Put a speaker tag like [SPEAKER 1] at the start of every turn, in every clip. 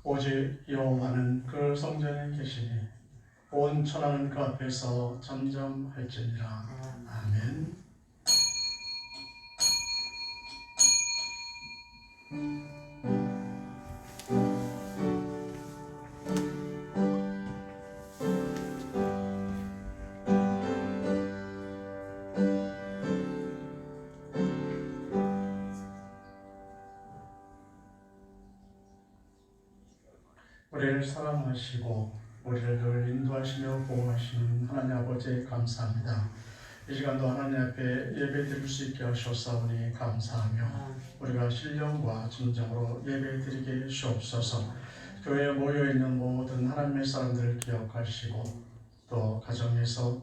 [SPEAKER 1] 오직 여호와는 그 성전에 계시니 온 천하는 그 앞에서 잠잠할지니라. 아멘. 우리를 사랑하시고 우리를 늘 인도하시며 보호하시는 하나님 아버지 감사합니다. 이 시간도 하나님 앞에 예배드릴 수 있게 하셨사오니 감사하며 우리가 신령과 진정으로 예배드리게 주옵소서. 교회에 모여있는 모든 하나님의 사람들을 기억하시고 또 가정에서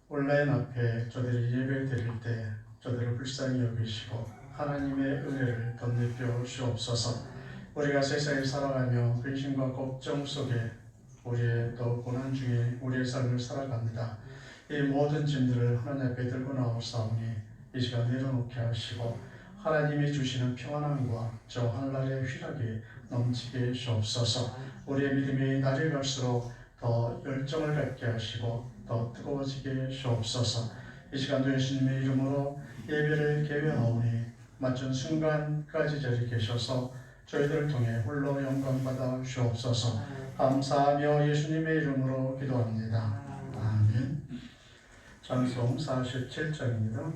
[SPEAKER 1] 온라인 앞에 저들이 예배드릴 때 저들을 불쌍히 여기시고 하나님의 은혜를 덧입혀 주옵소서. 우리가 세상에 살아가며 근심과 걱정 속에 우리의 또 고난 중에 우리의 삶을 살아갑니다. 이 모든 짐들을 하나님 앞에 들고 나오사오니 이 시간 내려놓게 하시고 하나님이 주시는 평안함과 저 하늘나라의 휘락이 넘치게 주옵소서. 우리의 믿음이 날이 갈수록 더 열정을 갖게 하시고 더 뜨거워지게 주옵소서. 이 시간도 예수님의 이름으로 예배를 개회하오니 맞춘 순간까지 저리 계셔서 저희들을 통해 홀로 영광받아 주옵소서. 감사하며 예수님의 이름으로 기도합니다. 아멘. 찬송 47장입니다.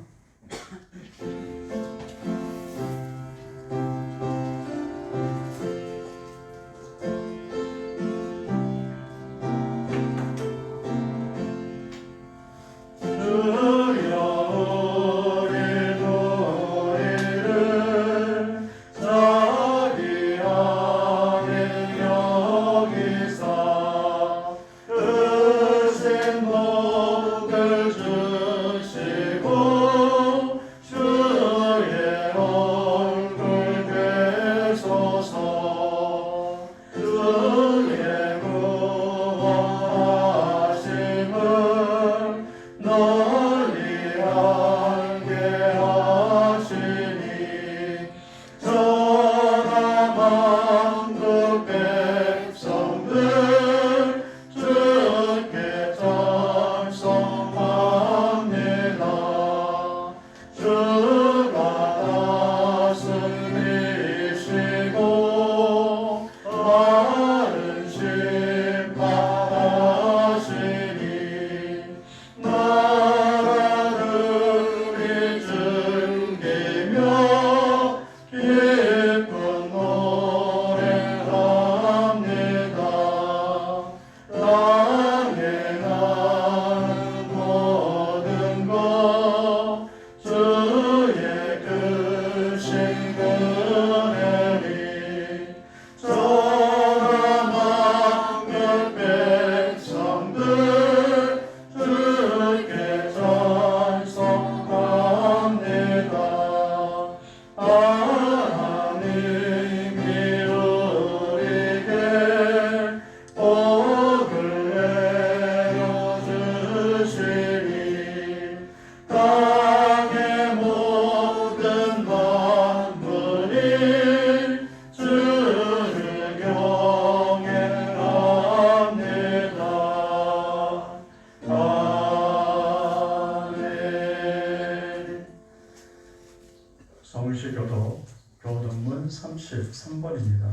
[SPEAKER 1] 서울시교도 교동문 33번입니다.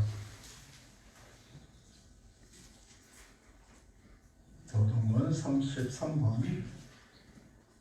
[SPEAKER 1] 교동문 33번.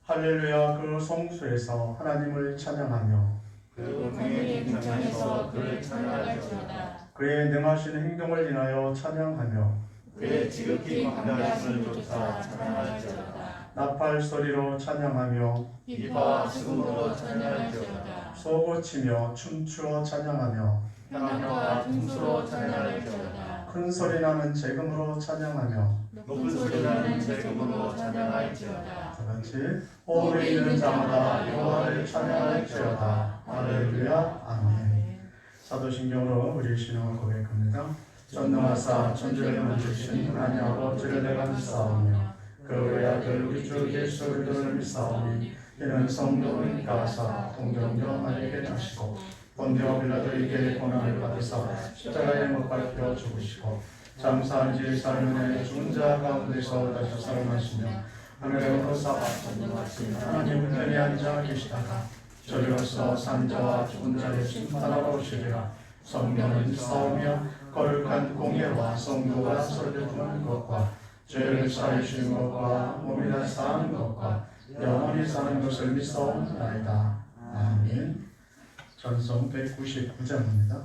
[SPEAKER 1] 할렐루야. 그 성수에서 하나님을 찬양하며
[SPEAKER 2] 그 공의 등장에서 그를 찬양할지어다.
[SPEAKER 1] 그의 능하신 행동을 인하여 찬양하며
[SPEAKER 2] 그의 지극히 광대하심을 쫓아 찬양할지어다.
[SPEAKER 1] 나팔 소리로 찬양하며
[SPEAKER 2] 비파와 시금으로 찬양할지어다.
[SPEAKER 1] 소고치며 춤추어 찬양하며
[SPEAKER 2] 현악과 등수로 찬양할지어다.
[SPEAKER 1] 큰 소리 나는 재금으로 찬양하며
[SPEAKER 2] 높은 소리 나는 재금으로 찬양할지어다.
[SPEAKER 1] 다같이 오래 있는 자마다 여호와를 찬양할지어다. 할렐루야. 아멘. 사도신경으로 우리 신앙을 고백합니다. 전능하사 천지를 만드신 하나님 아버지를 내가 믿사오며 그 외아들 우리 주 예수 그리스도를 믿사오니 이는 성령을 가사 동정녀 마리아에게 나시고 본디오 빌라도에게 고난을 받으사 십자가에 못 박혀 죽으시고 장사한 지 사흘 만에 죽은 자 가운데서 다시 살아나시며 하늘에 올라가셨으니 하나님 우편에 앉아 계시다가 저리로서 산자와 죽은 자를 심판하러 오시리라. 성령은 싸우며 거룩한 공예와 성도가 서로 주는 것과 죄를 사하시는 것과 몸이 다시 사는 것과 영원히 사는 것을 믿사옵나이다. 아멘. 전성 199장입니다.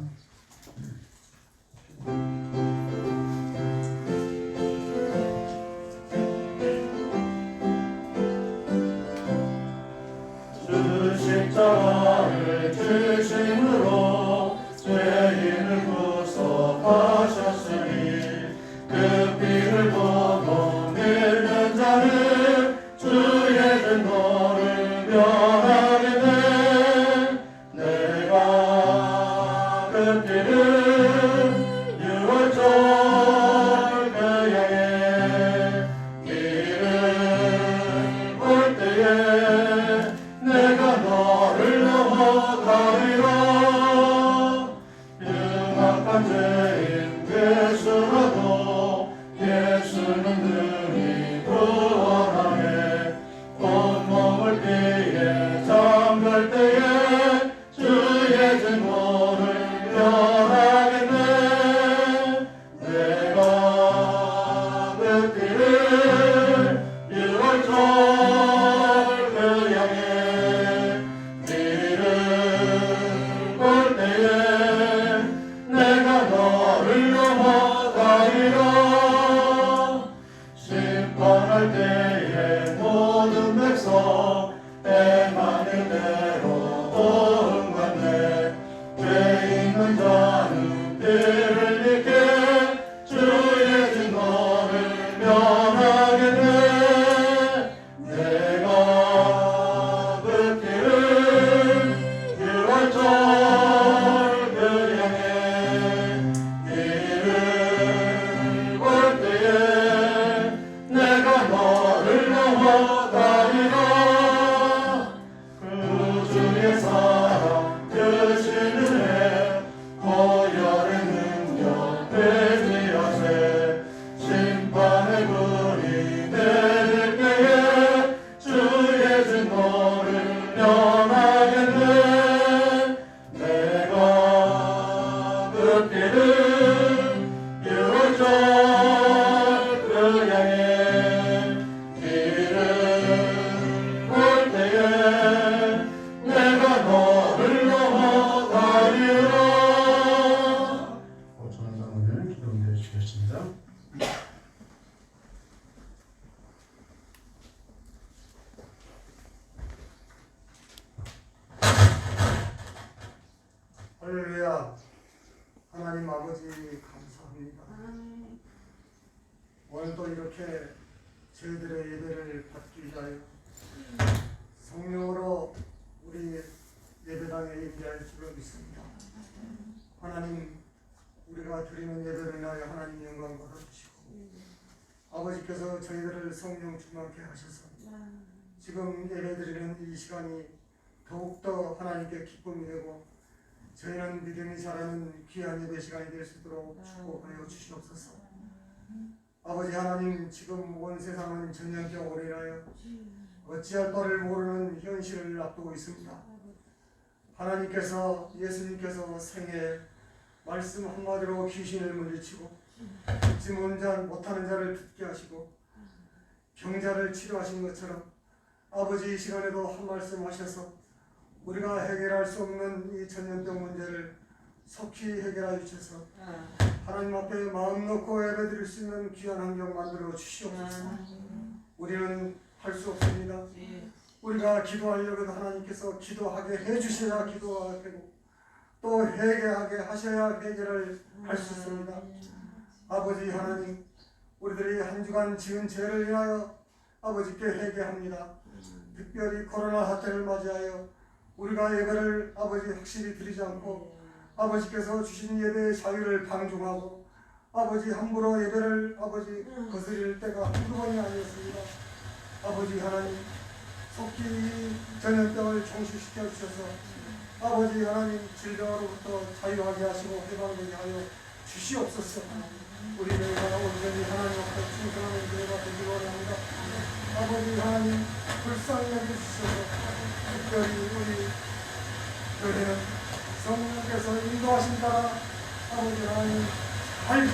[SPEAKER 1] 주 십자가를 주심으로 죄인을 구속하셨으니 그 피를 보고 믿는 자는 주의 증거를 면하게 돼. 내가 그 피를 유월절 그 양의 길을 볼 때에 내가 너를 넘어가리라. 흉악한 죄인 괴수라도 예수는 능히 구원하네. 온몸을 피해 잠들 때에 주의 증거를 면하겠네. 내가 그 피를 유월절 그 양의 길을 볼 때에 내가 너를 넘어가리라. 심판할 때에 모든 백성 행하는 대로 도응받네. 죄 있는 자는 피를 믿게 주의 증거를 면하겠네. 내가 그 피를 유월절 그 양의 길을 볼 때에 내가 너를 넘어가리라. 그 주의 사랑 크신 은혜 고열의 능력 회개하세. 심판의 불이 내릴 때에 주의 증거를 면하겠네. 내가 그 피를 유월절 그 양의 길을 볼 때에 내가 너를 넘어가리라. 전하장을 기도해 주시겠습니다.
[SPEAKER 3] 할렐루야. 하나님 아버지 감사합니다. 오늘 또 이렇게 저희들의 예배를 받기 위하여 성령으로 우리 예배당에 임재할 줄을 믿습니다. 하나님, 우리가 드리는 예배를 인하여 하나님 영광 받아주시고 아버지께서 저희들을 성령 충만케 하셔서 지금 예배드리는 이 시간이 더욱더 하나님께 기쁨이 되고 저희는 믿음이 자라는 귀한 예배 시간이 될 수 있도록 축복하여 주시옵소서. 아버지 하나님, 지금 온 세상은 전염병으로 인하여 어찌할 바를 모르는 현실을 앞두고 있습니다. 하나님께서, 예수님께서 생애 말씀 한마디로 귀신을 물리치고 듣지 못하는 자를 듣게 하시고 병자를 치료하신 것처럼 아버지 이 시간에도 한 말씀 하셔서 우리가 해결할 수 없는 이 전염병 문제를 속히 해결하여 주셔서 하나님 앞에 마음 놓고 예배드릴 수 있는 귀한 환경 만들어 주시옵소서. 우리는 할 수 없습니다. 우리가 기도하려고도 하나님께서 기도하게 해주셔야 기도하게 되고 또 회개하게 하셔야 회개를 할 수 있습니다. 아버지 하나님, 우리들이 한 주간 지은 죄를 인하여 아버지께 회개합니다. 특별히 코로나 사태를 맞이하여 우리가 예배를 아버지 확실히 드리지 않고 아버지께서 주신 예배의 자유를 방종하고 아버지 함부로 예배를 아버지 거스릴 때가 한두 번이 아니었습니다. 아버지 하나님, 속히 전염병을 종식시켜 주셔서 아버지 하나님 질병으로부터 자유하게 하시고 해방되게 하여 주시옵소서. 우리 교회가 온전히 하나님 앞에 충성하는 교회가 되기를 원합니다. 아버지 하나님 불쌍히 여겨주셔서 특별히 우리 교회는 성령께서 인도하신 따라 아버지 하나님 잘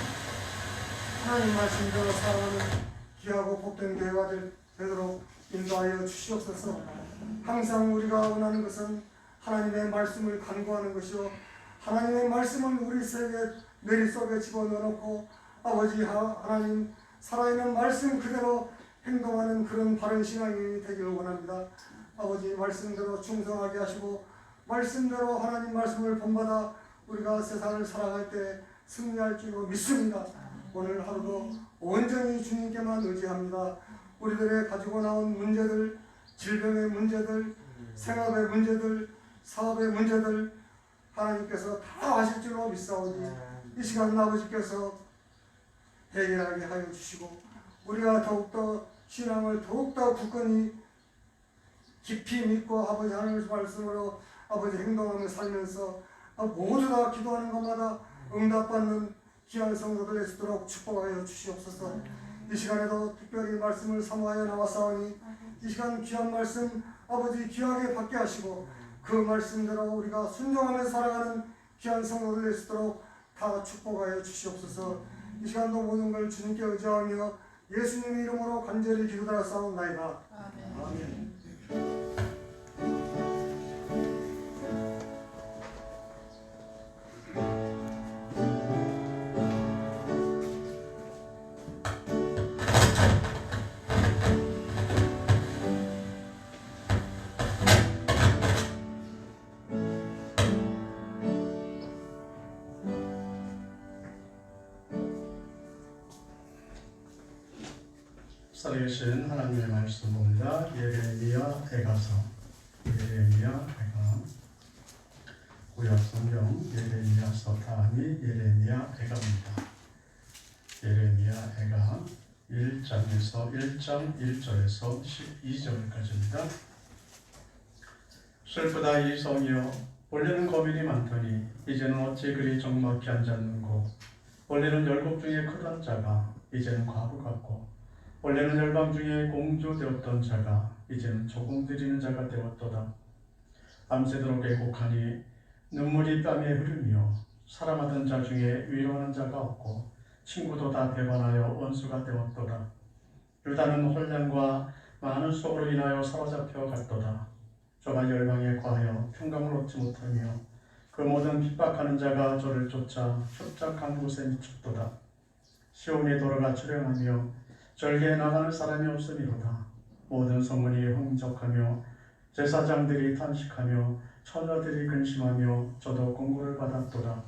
[SPEAKER 3] 하나님 말씀대로 살아가는 귀하고 복된 교회가 되도록 인도하여 주시옵소서. 항상 우리가 원하는 것은 하나님의 말씀을 간구하는 것이요 하나님의 말씀을 우리 세계 머릿속에 집어넣어놓고 아버지 하나님 살아있는 말씀 그대로 행동하는 그런 바른 신앙이 되기를 원합니다. 아버지 말씀대로 충성하게 하시고 말씀대로 하나님 말씀을 본받아 우리가 세상을 살아갈 때 승리할 줄 믿습니다. 오늘 하루도 온전히 주님께만 의지합니다. 우리들의 가지고 나온 문제들, 질병의 문제들, 생업의 문제들, 사업의 문제들 하나님께서 다 아실 줄로 믿사오니 이 시간 아버지께서 해결하게 하여 주시고 우리가 더욱더 신앙을 더욱더 굳건히 깊이 믿고 아버지 하나님의 말씀으로 아버지 행동하며 살면서 모두 다 기도하는 것마다 응답받는 귀한 성도들 되시도록 축복하여 주시옵소서. 이 시간에도 특별히 말씀을 사모하여 나왔사오니 이 시간 귀한 말씀 아버지 귀하게 받게 하시고 그 말씀대로 우리가 순종하며 살아가는 귀한 성도들 되시도록 다 축복하여 주시옵소서. 이 시간도 모든 걸 주님께 의지하며 예수님의 이름으로 간절히 기도드렸사옵나이다. 아멘.
[SPEAKER 1] 살아계신 하나님의 말씀 봅니다. 예레미야 애가서 예레미야 애가 구약 성경 예레미야서 다음이 예레미야 애가입니다. 예레미야 애가 1장에서 1장 1절에서 12절까지입니다. 슬프다 이 성이여 원래는 거민이 많더니 이제는 어찌 그리 적막히 앉았는고 원래는 열국 중에 크던 자가 이제는 과부 같고 원래는 열방 중에 공주 되었던 자가 이제는 조공 드리는 자가 되었도다. 밤새도록 애곡하니 눈물이 뺨에 흐르며 사랑하던 자 중에 위로하는 자가 없고 친구도 다 배반하여 원수가 되었도다. 유다는 혼란과 많은 속으로 인하여 사로잡혀 갔도다. 좁은 열방에 과하여 평강을 얻지 못하며 그 모든 핍박하는 자가 저를 쫓아 협착한 곳에 미쳤도다. 시온의 도로가 출렁하며 절개에 나가는 사람이 없으리로다. 모든 성문이 흥적하며 제사장들이 탄식하며 처녀들이 근심하며 저도 공고를 받았도다.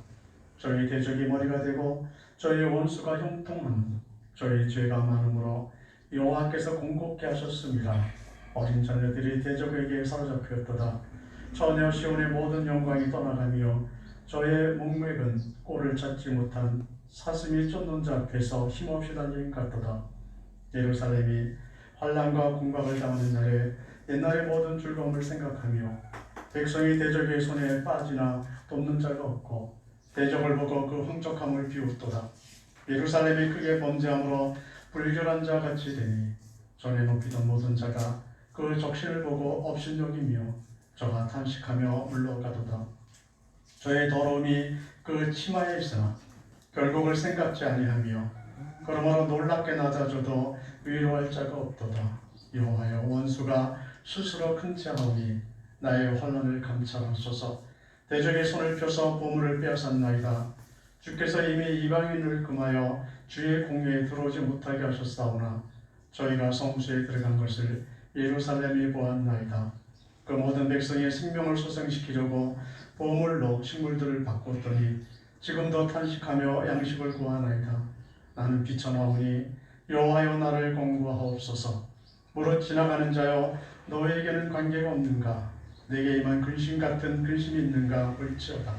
[SPEAKER 1] 저희 대적이 머리가 되고 저희 원수가 형통하는 저희 죄가 많으므로 여호와께서 공고케 하셨습니다. 어린 자녀들이 대적에게 사로잡혔도다. 처녀 시온의 모든 영광이 떠나가며 저의 목맥은 꼴을 찾지 못한 사슴이 쫓는 자 앞에서 힘없이 달린 같도다. 예루살렘이 환난과 공박을 당하는 날에 옛날의 모든 즐거움을 생각하며 백성이 대적의 손에 빠지나 돕는 자가 없고 대적을 보고 그 흥적함을 비웃도다. 예루살렘이 크게 범죄함으로 불결한 자 같이 되니 전에 높이던 모든 자가 그 적신을 보고 업신여기며 저가 탄식하며 물러가도다. 저의 더러움이 그 치마에 있으나 결국을 생각지 아니하며 그러므로 놀랍게 낮아져도 위로할 자가 없도다. 여호와여 원수가 스스로 큰 체하오니 나의 환난을 감찰하소서. 대적의 손을 펴서 보물을 빼앗았나이다. 주께서 이미 이방인을 금하여 주의 공회에 들어오지 못하게 하셨사오나 저희가 성수에 들어간 것을 예루살렘이 보았나이다. 그 모든 백성의 생명을 소생시키려고 보물로 식물들을 바꿨더니 지금도 탄식하며 양식을 구하나이다. 나는 비천하오니 여호와여 나를 공부하옵소서. 무릇 지나가는 자여 너에게는 관계가 없는가? 내게 임한 근심 같은 근심이 있는가 볼지어다.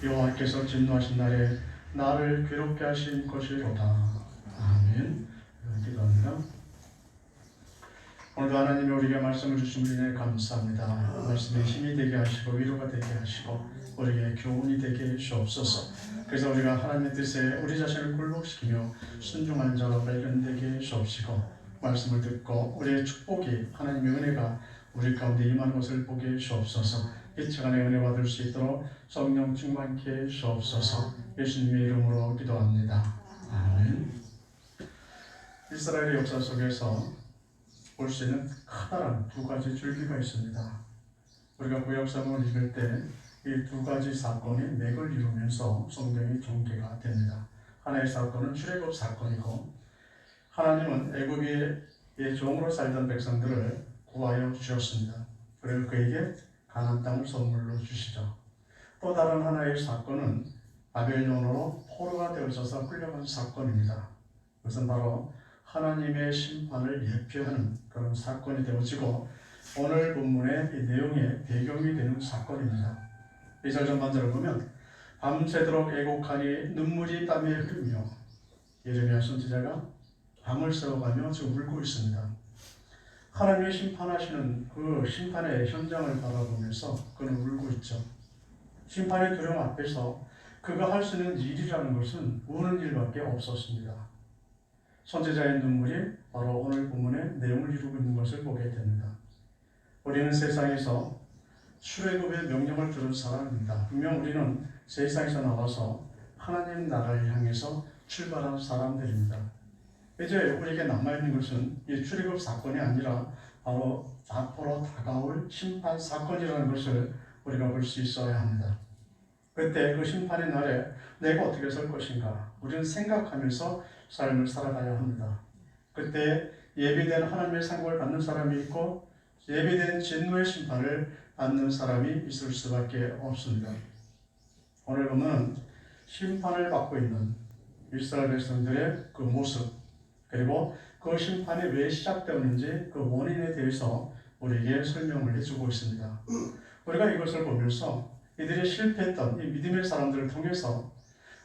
[SPEAKER 1] 여호와께서 진노하신 날에 나를 괴롭게 하신 것이로다. 아멘. 기도합니다. 오늘도 하나님이 우리에게 말씀을 주심으로 인해 감사합니다. 말씀에 힘이 되게 하시고 위로가 되게 하시고 우리에게 교훈이 되게 주옵소서. 그래서 우리가 하나님의 뜻에 우리 자신을 굴복시키며 순종하는 자로 발견되게 주옵시고 말씀을 듣고 우리의 축복이 하나님의 은혜가 우리 가운데 임하는 것을 보게 주옵소서. 이 시간에 은혜 받을 수 있도록 성령 충만케 주옵소서. 예수님의 이름으로 기도합니다. 아멘. 이스라엘의 역사 속에서 볼 수 있는 커다란 두 가지 줄기가 있습니다. 우리가 구약성경을 읽을 때 이 두 가지 사건이 맥을 이루면서 성경이 전개가 됩니다. 하나의 사건은 출애굽 사건이고 하나님은 애굽의 종으로 살던 백성들을 구하여 주셨습니다. 그리고 그에게 가나안 땅을 선물로 주시죠. 또 다른 하나의 사건은 바벨론으로 포로가 되어져서 끌려간 사건입니다. 그것은 바로 하나님의 심판을 예표하는 그런 사건이 되어지고 오늘 본문의 이 내용의 배경이 되는 사건입니다. 2절 전반절을 보면 밤새도록 애곡하니 눈물이 땀에 흐르며 예레미야 선지자가 밤을 새워가며 지금 울고 있습니다. 하나님의 심판하시는 그 심판의 현장을 바라보면서 그는 울고 있죠. 심판의 두려움 앞에서 그가 할 수 있는 일이라는 것은 우는 일밖에 없었습니다. 선지자의 눈물이 바로 오늘 본문의 내용을 이루고 있는 것을 보게 됩니다. 우리는 세상에서 출애굽의 명령을 들은 사람입니다. 분명 우리는 세상에서 나와서 하나님 나라를 향해서 출발한 사람들입니다. 이제 우리에게 남아있는 것은 이 출애굽 사건이 아니라 바로 앞으로 다가올 심판 사건이라는 것을 우리가 볼 수 있어야 합니다. 그때 그 심판의 날에 내가 어떻게 설 것인가 우리는 생각하면서 삶을 살아가야 합니다. 그때 예비된 하나님의 상급을 받는 사람이 있고 예비된 진노의 심판을 받는 사람이 있을 수밖에 없습니다. 오늘 보면 심판을 받고 있는 이스라엘 백성들의 그 모습 그리고 그 심판이 왜 시작되었는지 그 원인에 대해서 우리에게 설명을 해주고 있습니다. 우리가 이것을 보면서 이들이 실패했던 이 믿음의 사람들을 통해서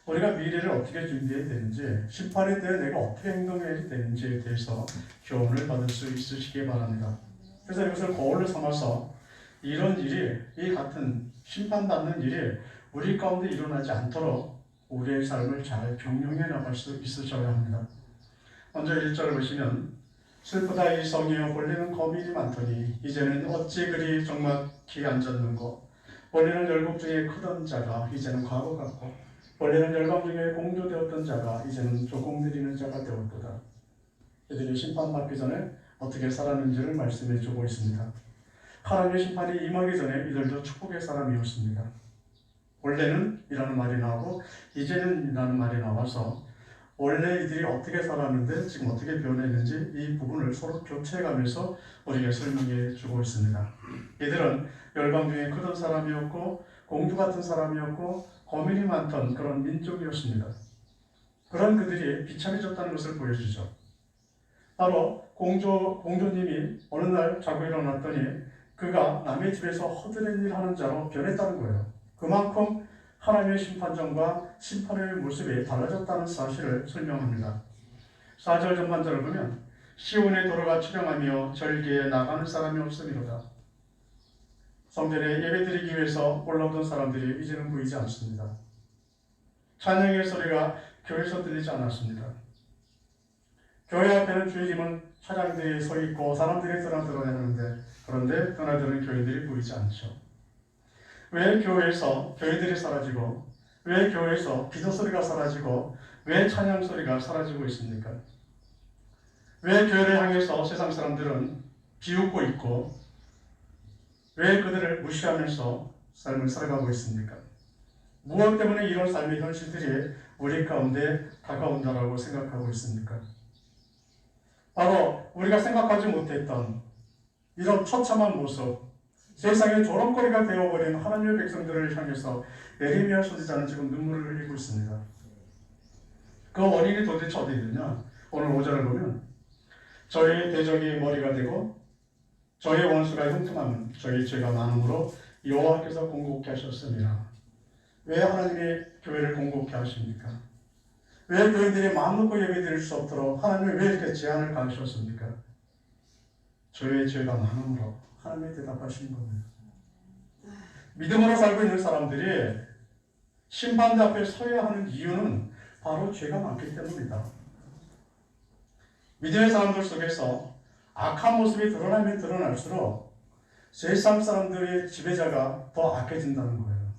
[SPEAKER 1] 우리가 미래를 어떻게 준비해야 되는지 심판에 대해 내가 어떻게 행동해야 되는지에 대해서 교훈을 받을 수 있으시기 바랍니다. 그래서 이것을 거울로 삼아서 이런 일이 이 같은 심판받는 일이 우리 가운데 일어나지 않도록 우리의 삶을 잘 경영해 나갈 수 있으셔야 합니다. 먼저 1절을 보시면 슬프다 이 성이여 본래는 거민이 많더니 이제는 어찌 그리 적막히 앉았는고 본래는 열국 중에 크던 자가 이제는 과거 같고 본래는 열방 중에 공조되었던 자가 이제는 조공 드리는 자가 되었도다. 이들이 심판받기 전에 어떻게 살았는지를 말씀해 주고 있습니다. 하나님의 심판이 임하기 전에 이들도 축복의 사람이었습니다. 원래는 이라는 말이 나오고 이제는 이라는 말이 나와서 원래 이들이 어떻게 살았는데 지금 어떻게 변했는지 이 부분을 서로 교체해가면서 우리에게 설명해 주고 있습니다. 이들은 열방 중에 크던 사람이었고 공주 같은 사람이었고 거민이 많던 그런 민족이었습니다. 그런 그들이 비참해졌다는 것을 보여주죠. 바로 공주님이 어느 날 자고 일어났더니 그가 남의 집에서 허드렛 일 하는 자로 변했다는 거예요. 그만큼 하나님의 심판정과 심판의 모습이 달라졌다는 사실을 설명합니다. 4절 전반절을 보면 시온의 도로가 출렁하며 절기에 나가는 사람이 없으리로다. 성전에 예배드리기 위해서 올라오던 사람들이 이제는 보이지 않습니다. 찬양의 소리가 교회에서 들리지 않았습니다. 교회 앞에는 주일이면 차량들이 서 있고 사람들이 드나들어야 하는데 그런데 드나드는 교회들이 보이지 않죠. 왜 교회에서 교회들이 사라지고 왜 교회에서 기도 소리가 사라지고 왜 찬양 소리가 사라지고 있습니까? 왜 교회를 향해서 세상 사람들은 비웃고 있고 왜 그들을 무시하면서 삶을 살아가고 있습니까? 무엇 때문에 이런 삶의 현실들이 우리 가운데 다가온다라고 생각하고 있습니까? 바로 우리가 생각하지 못했던 이런 처참한 모습, 세상의 조롱거리가 되어버린 하나님의 백성들을 향해서 예레미야 선지자는 지금 눈물을 흘리고 있습니다. 그 원인이 도대체 어디 있느냐? 오늘 5절을 보면 저희 대적이 머리가 되고 저희 원수가 흉통하면 저희 죄가 많음으로 여호와께서 공고케 하셨습니다. 왜 하나님이 교회를 공고케 하십니까? 왜 교인들이 마음 놓고 예배드릴 수 없도록 하나님이 왜 이렇게 제한을 가하셨습니까? 저의 죄가 많음으로 하나님이 대답하시는 겁니다. 믿음으로 살고 있는 사람들이 심판대 앞에 서야 하는 이유는 바로 죄가 많기 때문이다. 믿음의 사람들 속에서 악한 모습이 드러나면 드러날수록 세상 사람들의 지배자가 더 악해진다는 거예요.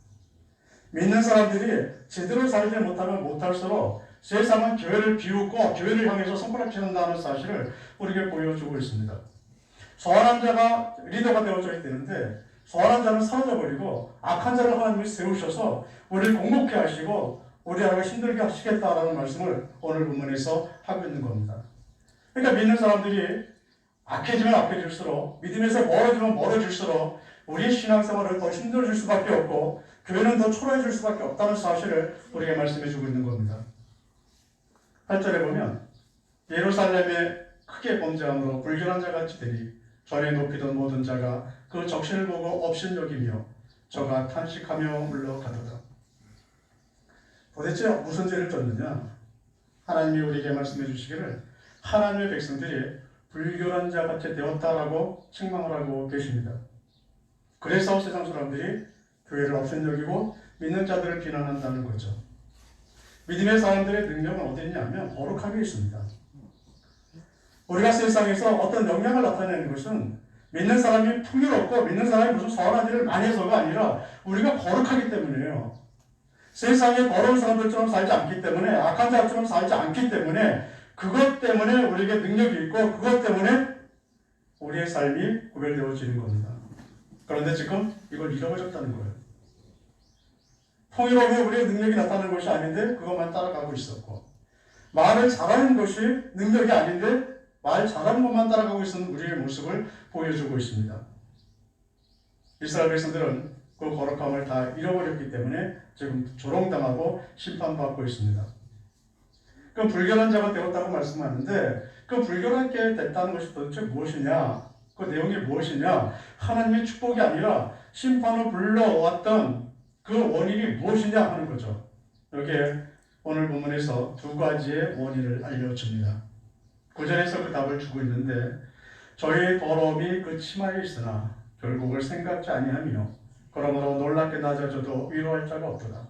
[SPEAKER 1] 믿는 사람들이 제대로 살지 못하면 못할수록 세상은 교회를 비웃고 교회를 향해서 손가락질한다는 사실을 우리에게 보여주고 있습니다. 선한 자가 리더가 되어줘야 되는데 선한 자는 사라져버리고 악한 자를 하나님이 세우셔서 우리를 공복해 하시고 우리를 힘들게 하시겠다라는 말씀을 오늘 본문에서 하고 있는 겁니다. 그러니까 믿는 사람들이 악해지면 악해질수록 믿음에서 멀어지면 멀어질수록 우리의 신앙생활을 더 힘들어질 수밖에 없고 교회는 더 초라해질 수밖에 없다는 사실을 우리에게 말씀해 주고 있는 겁니다. 8절에 보면 예루살렘에 크게 범죄함으로 불결한 자같이 되니 전에 높이던 모든 자가 그 적신을 보고 업신여기며 저가 탄식하며 물러가더라. 도대체 무슨 죄를 졌느냐? 하나님이 우리에게 말씀해 주시기를 하나님의 백성들이 불결한 자같이 되었다라고 책망을 하고 계십니다. 그래서 세상 사람들이 교회를 업신여기고 믿는 자들을 비난한다는 거죠. 믿음의 사람들의 능력은 어디 있냐면 거룩함에 있습니다. 우리가 세상에서 어떤 영향을 나타내는 것은 믿는 사람이 풍요롭고 믿는 사람이 무슨 선한 일을 많이 해서가 아니라 우리가 거룩하기 때문이에요. 세상에 더러운 사람들처럼 살지 않기 때문에 악한 자처럼 살지 않기 때문에 그것 때문에 우리에게 능력이 있고 그것 때문에 우리의 삶이 구별되어지는 겁니다. 그런데 지금 이걸 잃어버렸다는 거예요. 풍요로움에 우리의 능력이 나타나는 것이 아닌데 그것만 따라가고 있었고 말을 잘하는 것이 능력이 아닌데 말 잘하는 것만 따라가고 있는 우리의 모습을 보여주고 있습니다. 이스라엘 백성들은 그 거룩함을 다 잃어버렸기 때문에 지금 조롱당하고 심판받고 있습니다. 그 불결한 자가 되었다고 말씀하는데 그 불결하게 됐다는 것이 도대체 무엇이냐? 그 내용이 무엇이냐? 하나님의 축복이 아니라 심판을 불러왔던 그 원인이 무엇이냐 하는 거죠. 여기에 오늘 본문에서 두 가지의 원인을 알려줍니다. 9절에서 그 답을 주고 있는데 저희의 더러움이 그 치마에 있으나 결국을 생각지 아니하며 그러므로 놀랍게 낮아져도 위로할 자가 없도다.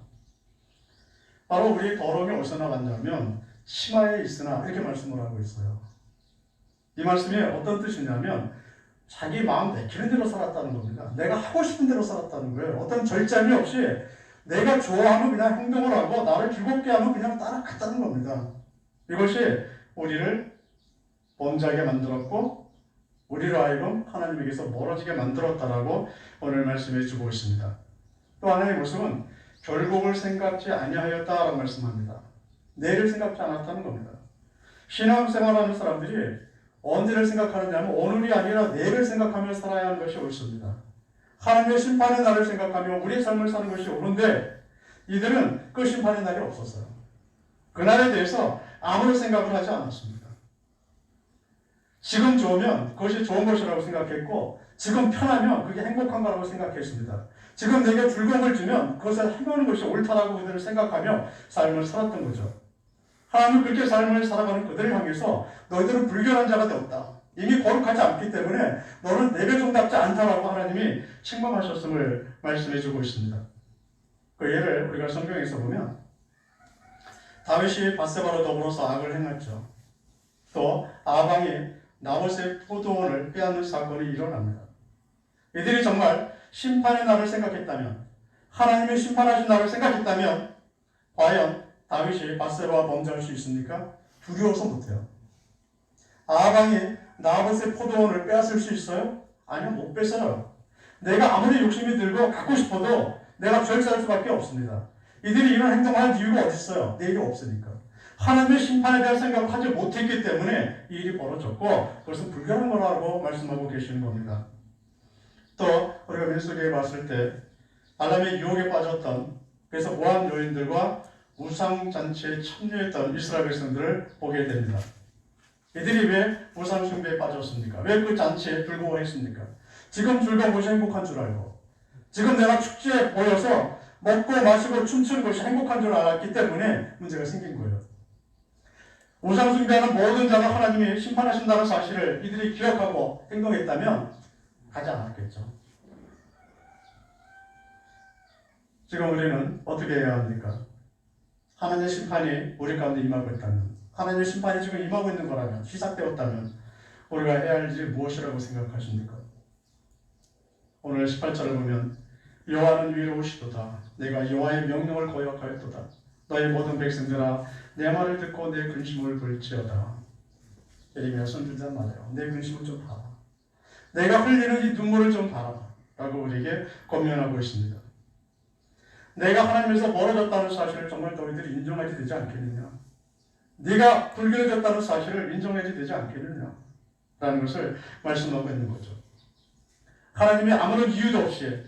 [SPEAKER 1] 바로 우리의 더러움이 어디서 나왔냐면 치마에 있으나 이렇게 말씀을 하고 있어요. 이 말씀이 어떤 뜻이냐면 자기 마음 내키는 대로 살았다는 겁니다. 내가 하고 싶은 대로 살았다는 거예요. 어떤 절제함이 없이 내가 좋아하면 그냥 행동을 하고 나를 즐겁게 하면 그냥 따라갔다는 겁니다. 이것이 우리를 범죄하게 만들었고 우리로 하여금 하나님에게서 멀어지게 만들었다라고 오늘 말씀해 주고 있습니다. 또 하나의 모습은 결국을 생각지 아니하였다라고 말씀합니다. 내일을 생각지 않았다는 겁니다. 신앙생활하는 사람들이 언제를 생각하느냐면 오늘이 아니라 내일을 생각하며 살아야 하는 것이 옳습니다. 하나님의 심판의 날을 생각하며 우리의 삶을 사는 것이 옳은데 이들은 그 심판의 날이 없었어요. 그날에 대해서 아무런 생각을 하지 않았습니다. 지금 좋으면 그것이 좋은 것이라고 생각했고 지금 편하면 그게 행복한 거라고 생각했습니다. 지금 내게 즐거움을 주면 그것을 행하는 것이 옳다라고 그들을 생각하며 삶을 살았던 거죠. 하나님은 그렇게 삶을 살아가는 그들을 향해서 너희들은 불결한 자가 되었다. 이미 거룩하지 않기 때문에 너는 내게 정답지 않다라고 하나님이 책망하셨음을 말씀해 주고 있습니다. 그 예를 우리가 성경에서 보면 다윗이 밧세바로 더불어서 악을 행했죠. 또 아방이 나봇의 포도원을 빼앗는 사건이 일어납니다. 이들이 정말 심판의 날을 생각했다면 하나님의 심판하신 날을 생각했다면 과연 다윗이 밧세바와 범죄할 수 있습니까? 두려워서 못해요. 아방이 나봇의 포도원을 빼앗을 수 있어요? 아니요, 못 뺏어요. 내가 아무리 욕심이 들고 갖고 싶어도 내가 절제할 수밖에 없습니다. 이들이 이런 행동할 이유가 어디 있어요? 내 일이 없으니까. 하나님의 심판에 대한 생각을 하지 못했기 때문에 이 일이 벌어졌고 그것은 불결한 거라고 말씀하고 계시는 겁니다. 또 우리가 민수기에 봤을 때 발람의 유혹에 빠졌던 그래서 모함 여인들과 우상잔치에 참여했던 이스라엘 백성들을 보게 됩니다. 이들이 왜 우상숭배에 빠졌습니까? 왜 그 잔치에 불고했습니까? 지금 즐거운 것이 행복한 줄 알고 지금 내가 축제에 모여서 먹고 마시고 춤추는 것이 행복한 줄 알았기 때문에 문제가 생긴 거예요. 우상 숭배하는 모든 자는 하나님이 심판하신다는 사실을 이들이 기억하고 행동했다면 하지 않았겠죠. 지금 우리는 어떻게 해야 합니까? 하나님의 심판이 우리 가운데 임하고 있다면, 하나님의 심판이 지금 임하고 있는 거라면, 시작되었다면 우리가 해야 할 일이 무엇이라고 생각하십니까? 오늘 18절을 보면 여호와는 위로우시도다. 내가 여호와의 명령을 거역하였도다. 너희 모든 백성들아 내 말을 듣고 내 근심을 볼지어다. 예레미야 선지자 말이에요. 내 근심을 좀 봐라. 내가 흘리는 이 눈물을 좀 봐라. 라고 우리에게 권면하고 있습니다. 내가 하나님에서 멀어졌다는 사실을 정말 너희들이 인정하지 되지 않겠느냐? 네가 불결해졌다는 사실을 인정하지 되지 않겠느냐? 라는 것을 말씀하고 있는 거죠. 하나님이 아무런 이유도 없이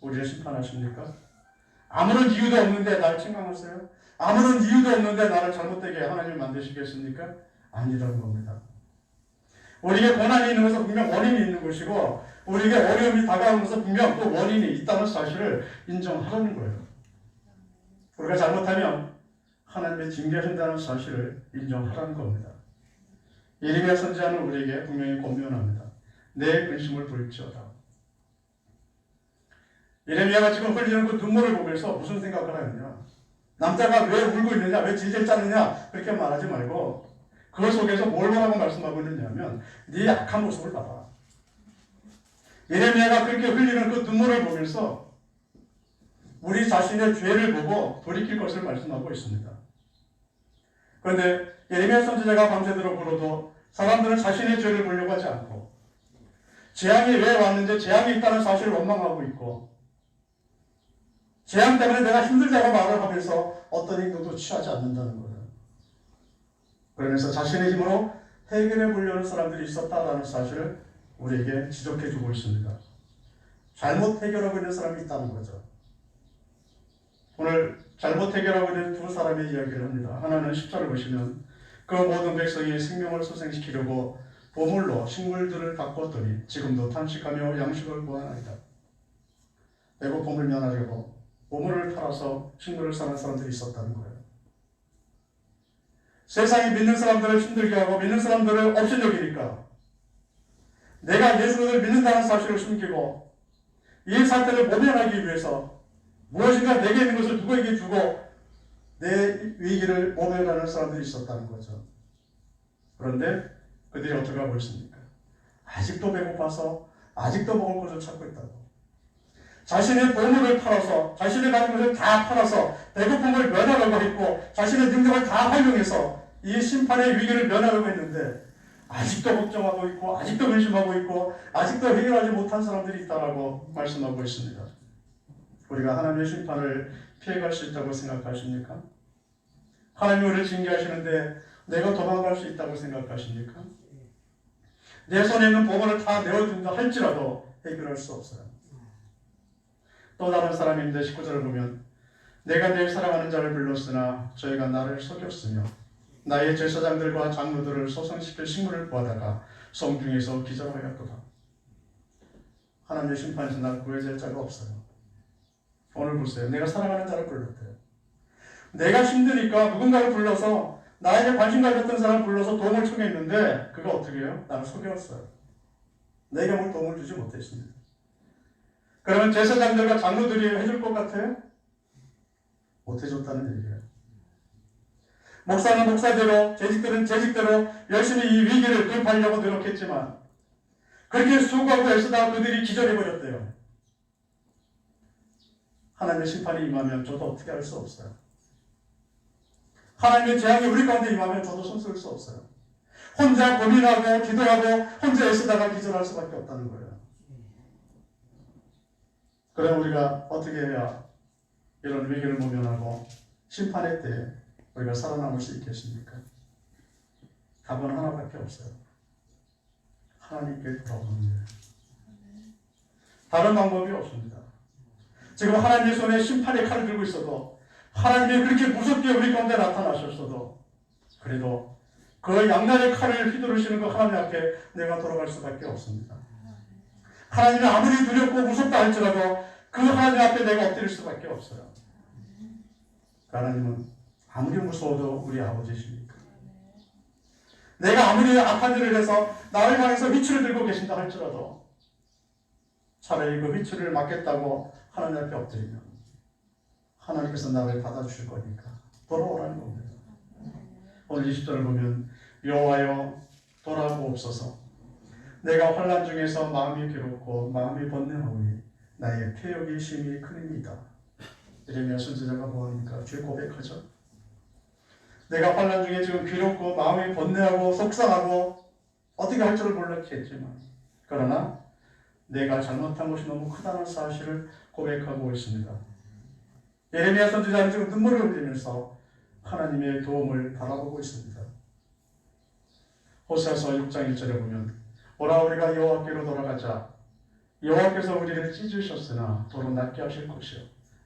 [SPEAKER 1] 우리를 심판하십니까? 아무런 이유도 없는데 나를 책망하세요? 아무런 이유도 없는데 나를 잘못되게 하나님이 만드시겠습니까? 아니라는 겁니다. 우리에게 고난이 있는 것은 분명 원인이 있는 것이고, 우리에게 어려움이 다가오는 것은 분명 그 원인이 있다는 사실을 인정하라는 거예요. 우리가 잘못하면 하나님의 징계하신다는 사실을 인정하라는 겁니다. 예레미야 선지자는 우리에게 분명히 권면합니다. 내 근심을 볼지어다. 예레미야가 지금 흘리는 그 눈물을 보면서 무슨 생각을 하느냐? 남자가 왜 울고 있느냐? 왜 질질 짜느냐? 그렇게 말하지 말고 그 속에서 뭘 뭐라고 말씀하고 있느냐면 네 악한 모습을 봐라. 예레미야가 그렇게 흘리는 그 눈물을 보면서 우리 자신의 죄를 보고 돌이킬 것을 말씀하고 있습니다. 그런데 예레미야 선지자가 밤새도록 울어도 사람들은 자신의 죄를 보려고 하지 않고 재앙이 왜 왔는지 재앙이 있다는 사실을 원망하고 있고 재앙 때문에 내가 힘들다고 말을 하면서 어떤 행동도 취하지 않는다는 거예요. 그러면서 자신의 힘으로 해결해 보려는 사람들이 있었다라는 사실을 우리에게 지적해 주고 있습니다. 잘못 해결하고 있는 사람이 있다는 거죠. 오늘 잘못 해결하고 있는 두 사람의 이야기를 합니다. 하나는 10절을 보시면 그 모든 백성이 생명을 소생시키려고 보물로 식물들을 가꿨더니 지금도 탄식하며 양식을 구하나이다. 배고픔을 면하려고 보물을 팔아서 식물을 사는 사람들이 있었다는 거예요. 세상이 믿는 사람들을 힘들게 하고 믿는 사람들을 업신여기니까 내가 예수를 믿는다는 사실을 숨기고 이 사태를 모면하기 위해서 무엇인가 내게 있는 것을 누구에게 주고 내 위기를 모면하는 사람들이 있었다는 거죠. 그런데 그들이 어떻게 하고 있습니까? 아직도 배고파서 아직도 먹을 것을 찾고 있다고. 자신의 보물을 팔아서 자신의 가진 것을 다 팔아서 배고픔을 면하려고 했고 자신의 능력을 다 활용해서 이 심판의 위기를 면하려고 했는데 아직도 걱정하고 있고 아직도 근심하고 있고 아직도 해결하지 못한 사람들이 있다라고 말씀하고 있습니다. 우리가 하나님의 심판을 피해갈 수 있다고 생각하십니까? 하나님이 우리를 징계하시는데 내가 도망갈 수 있다고 생각하십니까? 내 손에 있는 보물을 다 내어준다 할지라도 해결할 수 없어요. 또 다른 사람인데 19절을 보면 내가 내 사랑하는 자를 불렀으나 저희가 나를 속였으며 나의 제사장들과 장로들을 소성시킬 식물을 구하다가 성중에서 기절하였도다. 하나님의 심판에서 날 구해줄 자가 없어요. 오늘 보세요. 내가 사랑하는 자를 불렀대요. 내가 힘드니까 누군가를 불러서 나에게 관심 가졌던 사람을 불러서 도움을 청했는데 그가 어떻게 해요? 나를 속였어요. 내게 뭘 도움을 주지 못했습니다. 그러면 제사장들과 장로들이 해줄 것 같아요? 못 해줬다는 얘기예요. 목사는 목사대로, 재직들은 재직대로 열심히 이 위기를 돌파하려고 노력했지만 그렇게 수고하고 애쓰다가 그들이 기절해버렸대요. 하나님의 심판이 임하면 저도 어떻게 할 수 없어요. 하나님의 재앙이 우리 가운데 임하면 저도 손쓸 수 없어요. 혼자 고민하고 기도하고 혼자 애쓰다가 기절할 수밖에 없다는 거예요. 그럼 우리가 어떻게 해야 이런 위기를 모면하고 심판의 때에 우리가 살아남을 수 있겠습니까? 답은 하나밖에 없어요. 하나님께 돌아오는 거예요. 다른 방법이 없습니다. 지금 하나님의 손에 심판의 칼을 들고 있어도 하나님이 그렇게 무섭게 우리 가운데 나타나셨어도 그래도 그 양날의 칼을 휘두르시는 그 하나님 앞에 내가 돌아갈 수밖에 없습니다. 하나님이 아무리 두렵고 무섭다 할지라도 그 하나님 앞에 내가 엎드릴 수밖에 없어요. 하나님은 아무리 무서워도 우리 아버지십니까? 내가 아무리 악한 일을 해서 나를 향해서 휘추를 들고 계신다 할지라도 차라리 그 휘추를 맞겠다고 하나님 앞에 엎드리면 하나님께서 나를 받아주실 거니까 돌아오라는 겁니다. 오늘 20절을 보면 여호와여 돌아보옵소서. 내가 환난 중에서 마음이 괴롭고 마음이 번뇌하오니 나의 폐역이 심히 크니이다. 예레미야 선지자가 뭐합니까? 죄 고백하죠. 내가 환난 중에 지금 괴롭고 마음이 번뇌하고 속상하고 어떻게 할 줄을 몰랐겠지만 그러나 내가 잘못한 것이 너무 크다는 사실을 고백하고 있습니다. 예레미야 선지자는 지금 눈물을 흘리면서 하나님의 도움을 바라보고 있습니다. 호세아서 6장 1절에 보면 오라 우리가 여호와께로 돌아가자. 여호와께서 우리를 찢으셨으나 도로 낫게 하실 것이요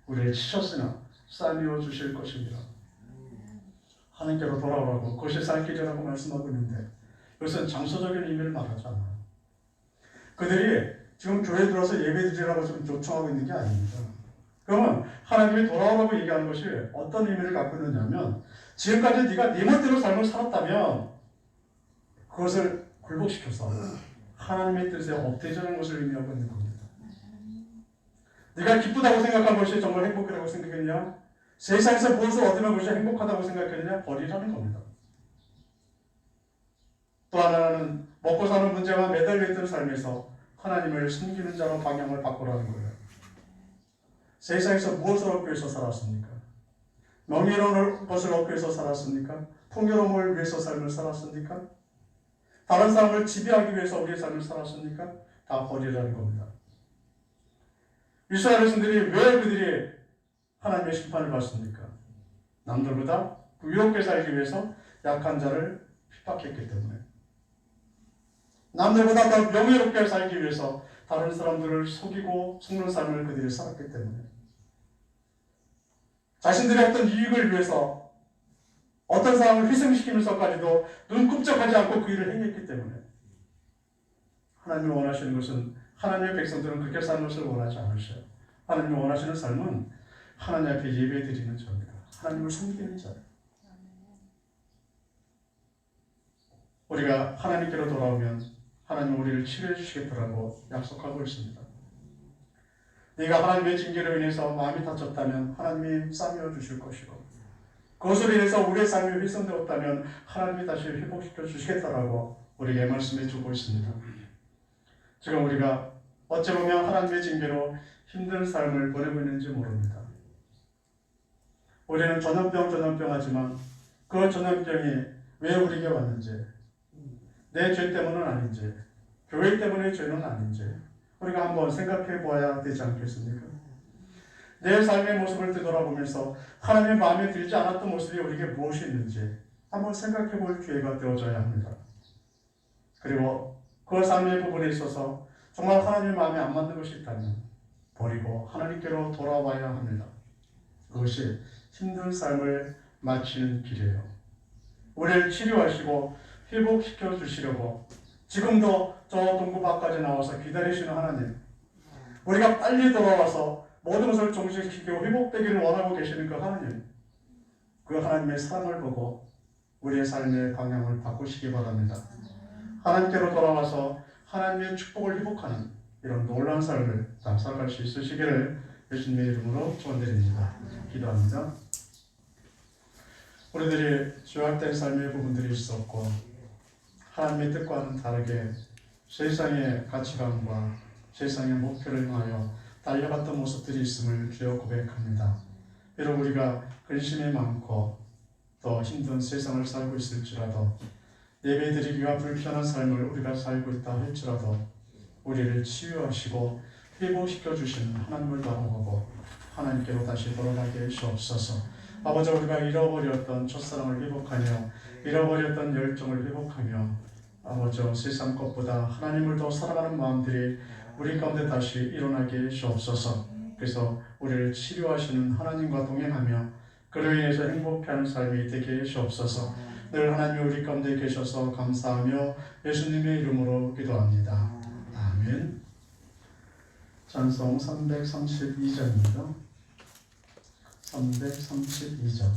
[SPEAKER 1] 우리를 치셨으나 싸매어 주실 것입니다. 하나님께로 돌아오라고 그것이 살 길이라고 말씀하고 있는데 이것은 장소적인 의미를 말하지 않아요. 그들이 지금 교회에 들어서 예배드리라고 지금 요청하고 있는 게 아닙니다. 그러면 하나님이 돌아오라고 얘기하는 것이 어떤 의미를 갖고 있느냐면 지금까지 네가 네 멋대로 삶을 살았다면 그것을 굴복시켜서 하나님의 뜻에 엎드리자는 것을 의미하고 있는 겁니다. 네가 기쁘다고 생각한 것이 정말 행복이라고 생각했냐? 세상에서 무엇을 얻으면 그것이 행복하다고 생각했느냐? 버리라는 겁니다. 또 하나는 먹고 사는 문제와 매달려 있던 삶에서 하나님을 숨기는 자로 방향을 바꾸라는 거예요. 세상에서 무엇을 얻기 위해서 살았습니까? 명예로운 것을 얻기 위해서 살았습니까? 풍요로움을 위해서 삶을 살았습니까? 다른 사람을 지배하기 위해서 우리의 삶을 살았습니까? 다 버리라는 겁니다. 이스라엘 백성들이 왜 그들이 하나님의 심판을 받습니까? 남들보다 부유롭게 살기 위해서 약한 자를 핍박했기 때문에, 남들보다 더 명예롭게 살기 위해서 다른 사람들을 속이고 속는 삶을 그들이 살았기 때문에, 자신들의 어떤 이익을 위해서 어떤 사람을 희생시키면서까지도 눈끔쩍하지 않고 그 일을 행했기 때문에 하나님이 원하시는 것은 하나님의 백성들은 그렇게 사는 것을 원하지 않으셔요. 하나님이 원하시는 삶은 하나님 앞에 예배드리는 자입니다. 하나님을 섬기는 자예요. 우리가 하나님께로 돌아오면 하나님은 우리를 치료해 주시겠다라고 약속하고 있습니다. 네가 하나님의 징계로 인해서 마음이 다쳤다면 하나님이 싸매어 주실 것이고 그것으로 인해서 우리의 삶이 훼손되었다면 하나님이 다시 회복시켜 주시겠다라고 우리에게 말씀해 주고 있습니다. 지금 우리가 어찌 보면 하나님의 징계로 힘든 삶을 보내고 있는지 모릅니다. 우리는 전염병 하지만 그 전염병이 왜 우리에게 왔는지, 내 죄 때문은 아닌지, 교회 때문의 죄는 아닌지 우리가 한번 생각해 보아야 되지 않겠습니까? 내 삶의 모습을 되돌아보면서 하나님의 마음에 들지 않았던 모습이 우리에게 무엇이 있는지 한번 생각해 볼 기회가 되어져야 합니다. 그리고 그 삶의 부분에 있어서 정말 하나님의 마음에 안 맞는 것이 있다면 버리고 하나님께로 돌아와야 합니다. 그것이 힘든 삶을 마치는 길이에요. 우리를 치료하시고 회복시켜 주시려고 지금도 저 동구 밖까지 나와서 기다리시는 하나님, 우리가 빨리 돌아와서 모든 것을 정식시키고 회복되기를 원하고 계시는 그 하나님, 그 하나님의 사랑을 보고 우리의 삶의 방향을 바꾸시기 바랍니다. 하나님께로 돌아와서 하나님의 축복을 회복하는 이런 놀라운 삶을 다 살아갈 수 있으시기를 예수님의 이름으로 축원드립니다. 기도합니다. 우리들이 죄악된 삶의 부분들이 있었고 하나님의 뜻과는 다르게 세상의 가치관과 세상의 목표를 향하여 달려갔던 모습들이 있음을 주여 고백합니다. 비록 우리가 근심이 많고 또 힘든 세상을 살고 있을지라도 예배드리기가 불편한 삶을 우리가 살고 있다 할지라도 우리를 치유하시고 회복시켜 주시는 하나님을 바라보고 하나님께로 다시 돌아가게 주옵소서. 아버지, 우리가 잃어버렸던 첫사랑을 회복하며 잃어버렸던 열정을 회복하며 아버지, 세상 것보다 하나님을 더 사랑하는 마음들이 우리 가운데 다시 일어나게 주옵소서. 그래서 우리를 치료하시는 하나님과 동행하며 그로 인해서 행복해하는 삶이 되게 주옵소서. 늘 하나님이 우리 가운데 계셔서 감사하며 예수님의 이름으로 기도합니다. 아멘. 찬송 332장입니다. 332장.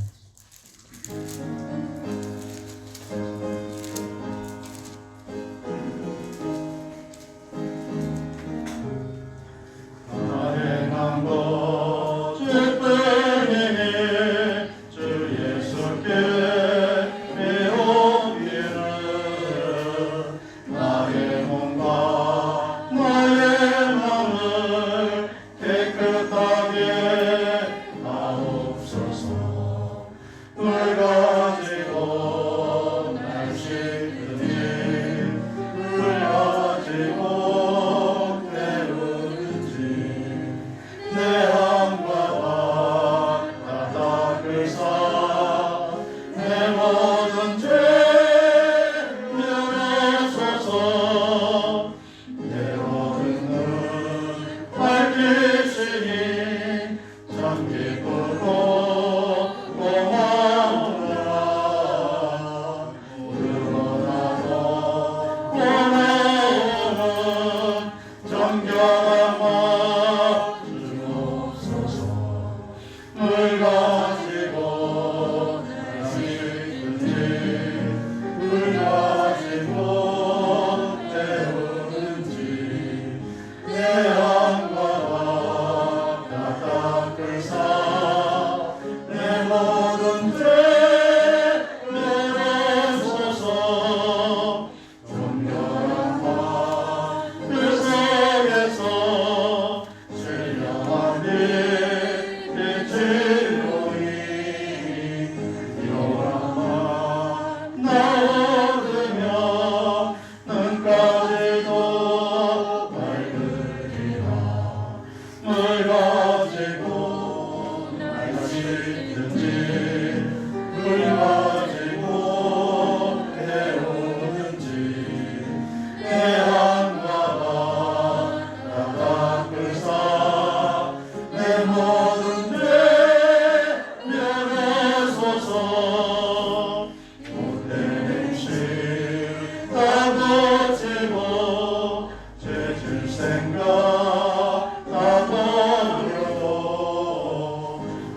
[SPEAKER 1] 생각하고도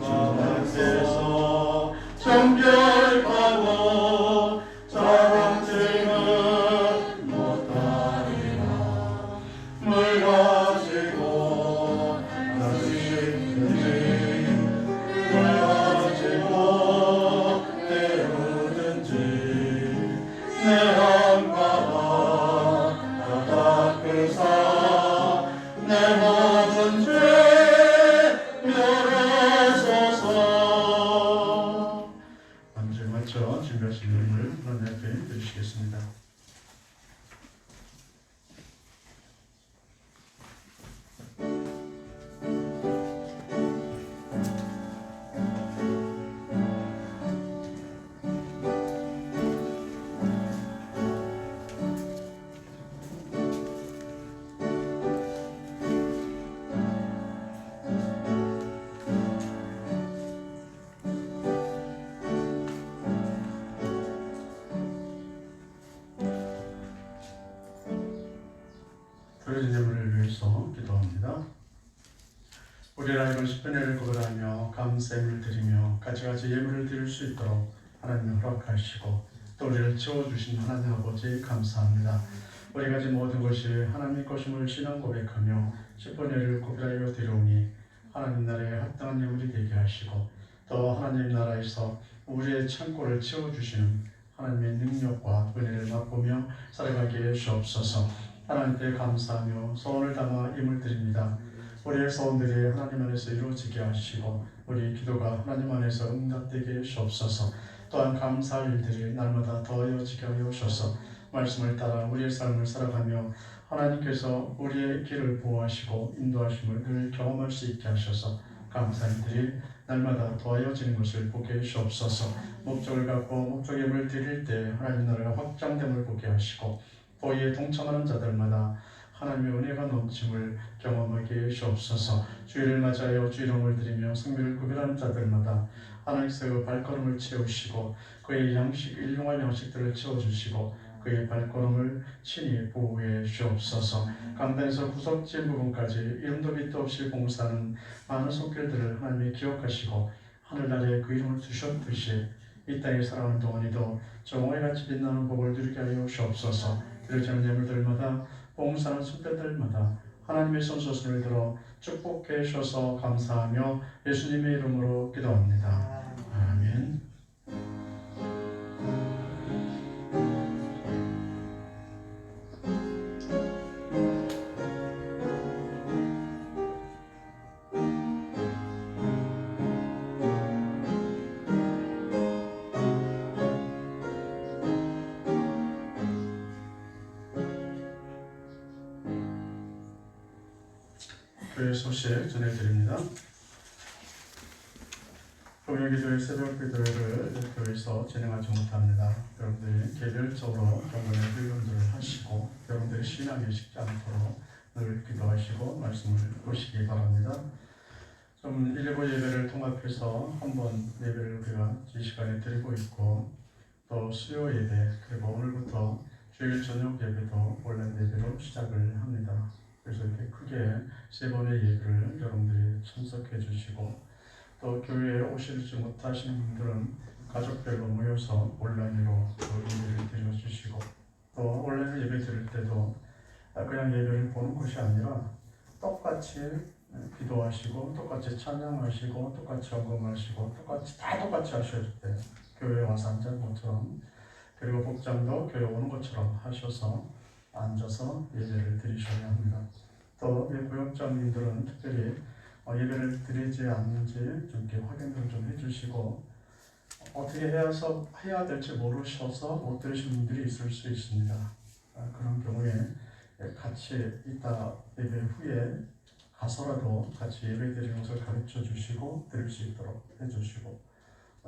[SPEAKER 1] 주님께서 정결하고 자랑증은 못하리라. 물 가지고 나르시든지 물 가지고 때우든지 내 한가가 다 닦으사 내 모든 죄 멸하소서. 한줄 맞춰 준비하신 이름을 하나님 앞에 드리시겠습니다. 드려진 예물을 위해서 기도합니다. 우리를 알고 십분회를 거절하며 감사함을 드리며 가지가지 예물을 드릴 수 있도록 하나님 허락하시고 또 우리를 채워주신 하나님 아버지 감사합니다. 우리 가진 모든 것이 하나님 것임을 신앙 고백하며 십분회를 구별하여 드리오니 하나님 나라에 합당한 예물이 되게 하시고 또 하나님 나라에서 우리의 창고를 채워주시는 하나님의 능력과 은혜를 맛보며 살아가게 하시옵소서. 하나님께 감사하며 소원을 담아 힘을 드립니다. 우리의 소원들이 하나님 안에서 이루어지게 하시고 우리 기도가 하나님 안에서 응답되게 하시옵소서. 또한 감사할 일들이 날마다 더해지게 하여 주셔서 말씀을 따라 우리의 삶을 살아가며 하나님께서 우리의 길을 보호하시고 인도하심을 늘 경험할 수 있게 하셔서 감사할 일들이 날마다 더하여지는 것을 보게 하시옵소서. 목적을 갖고 목적의 힘을 드릴 때 하나님 나라가 확장됨을 보게 하시고 또 이에 동참하는 자들마다 하나님의 은혜가 넘침을 경험하게 하시옵소서. 주일을 맞이하여 주일을 드리며 성별을 구별하는 자들마다 하나님께서 발걸음을 채우시고 그의 양식, 일용할 양식들을 채워주시고 그의 발걸음을 친히 보호해 주옵소서. 강단에서 구석진 부분까지 이름도 빛도 없이 봉사하는 많은 손길들을 하나님이 기억하시고 하늘나라에 그 이름을 두셨듯이 이 땅에 살아가는 동안에도 정오해같이 빛나는 복을 누리게 하여 주옵소서. 드려지는 예물들마다 봉사하는 손길들마다 하나님의 손소순을 들어 축복해 주셔서 감사하며 예수님의 이름으로 기도합니다. 아멘. 교회 소식 전해드립니다. 금요일기도회 새벽기도회를 교회에서 진행하지 못합니다. 여러분들이 개별적으로 경건의 훈련들을 하시고 여러분들의 신앙이 식지 않도록 늘 기도하시고 말씀을 보시기 바랍니다. 좀 119 예배를 통합해서 한번 예배를 우리가 이 시간에 드리고 있고 또 수요 예배 그리고 오늘부터 주일 저녁 예배도 온라인 예배로 시작을 합니다. 그래서 이렇게 크게 세 번의 예배를 여러분들이 참석해 주시고 또 교회에 오시지 못하시는 분들은 가족별로 모여서 온라인으로 예배를 드려주시고 또 온라인 예배 드릴 때도 그냥 예배를 보는 것이 아니라 똑같이 기도하시고 똑같이 찬양하시고 똑같이 헌금하시고 다 똑같이 하셔야 돼요. 교회에 와서 앉은 것처럼 그리고 복장도 교회 오는 것처럼 하셔서 앉아서 예배를 드리셔야 합니다. 또 구역장님들은 특별히 예배를 드리지 않는지 좀 이렇게 확인을 좀 해주시고 어떻게 해야 될지 모르셔서 못 드리시는 분들이 있을 수 있습니다. 그런 경우에 같이 이따 예배 후에 가서라도 같이 예배 드리는 것을 가르쳐 주시고 드릴 수 있도록 해주시고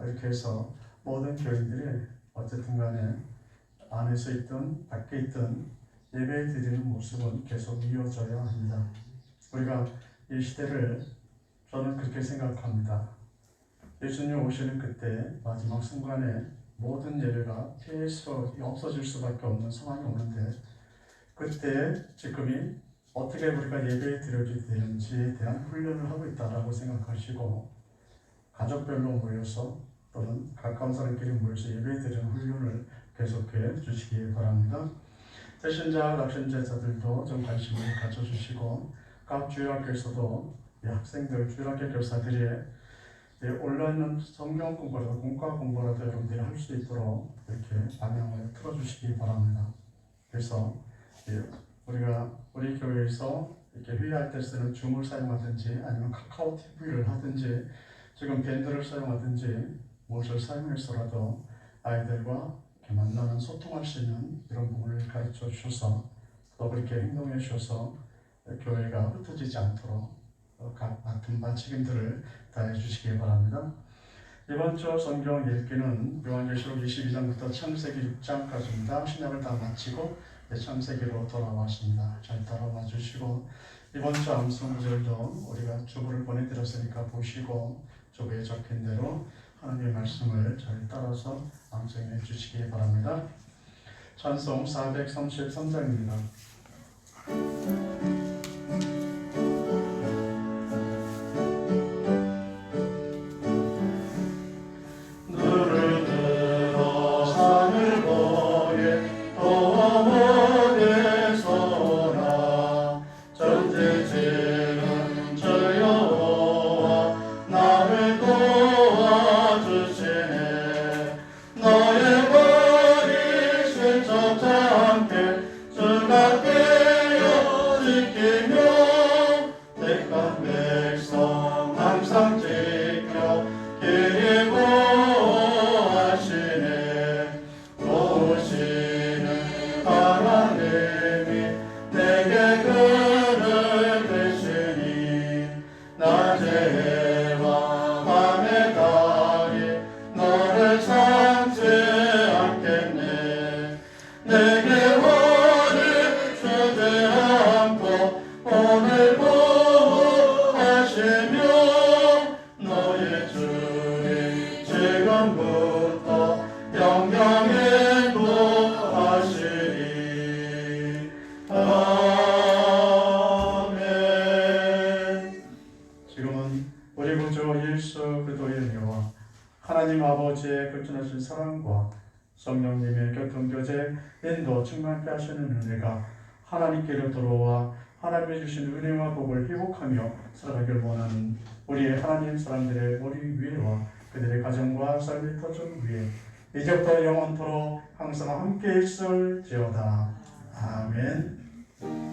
[SPEAKER 1] 이렇게 해서 모든 교인들이 어쨌든 간에 안에서 있든 밖에 있든 예배 드리는 모습은 계속 이어져야 합니다. 우리가 이 시대를 저는 그렇게 생각합니다. 예수님 오시는 그때 마지막 순간에 모든 예배가 계속 없어질 수밖에 없는 상황이 오는데 그때 지금이 어떻게 우리가 예배 드려야 되는지에 대한 훈련을 하고 있다라고 생각하시고 가족별로 모여서 또는 가까운 사람끼리 모여서 예배 드리는 훈련을 계속해 주시기 바랍니다. 새신자, 낙신제자들도 좀 관심을 가져주시고 각 주일학교에서도 학생들, 주일학교 교사들이 온라인 성경 공부라도 공과 공부라도 여러분들이 할 수 있도록 이렇게 방향을 틀어주시기 바랍니다. 그래서 우리 교회에서 이렇게 회의할 때 쓰는 줌을 사용하든지 아니면 카카오 TV를 하든지 지금 밴드를 사용하든지 무엇을 사용해서라도 아이들과 이렇게 만나는 소통할 수 있는 이런 부분을 가르쳐 주셔서 또 그렇게 행동해 주셔서 교회가 흩어지지 않도록 각 맡은 바 책임들을 다해 주시기 바랍니다. 이번 주 성경 읽기는 요한계시록 22장부터 창세기 6장까지입니다. 신약을 다 마치고 창세기로 돌아왔습니다. 잘 따라와 주시고 이번 주 암송절도 우리가 주보를 보내드렸으니까 보시고 주보에 적힌 대로 하나님의 말씀을 잘 따라서 암송해 주시기 바랍니다. 찬송 433장입니다. 하나님 아버지의 극진하신 사랑과 성령님의 교통교제, 인도 충만케 하시는 은혜가 하나님께로 돌아와 하나님이 주신 은혜와 복을 회복하며 살아가길 원하는 우리의 하나님 사람들의 머리 위에와 그들의 가정과 삶의 터전 위에 이제부터 영원토록 항상 함께 있을지어다. 아멘.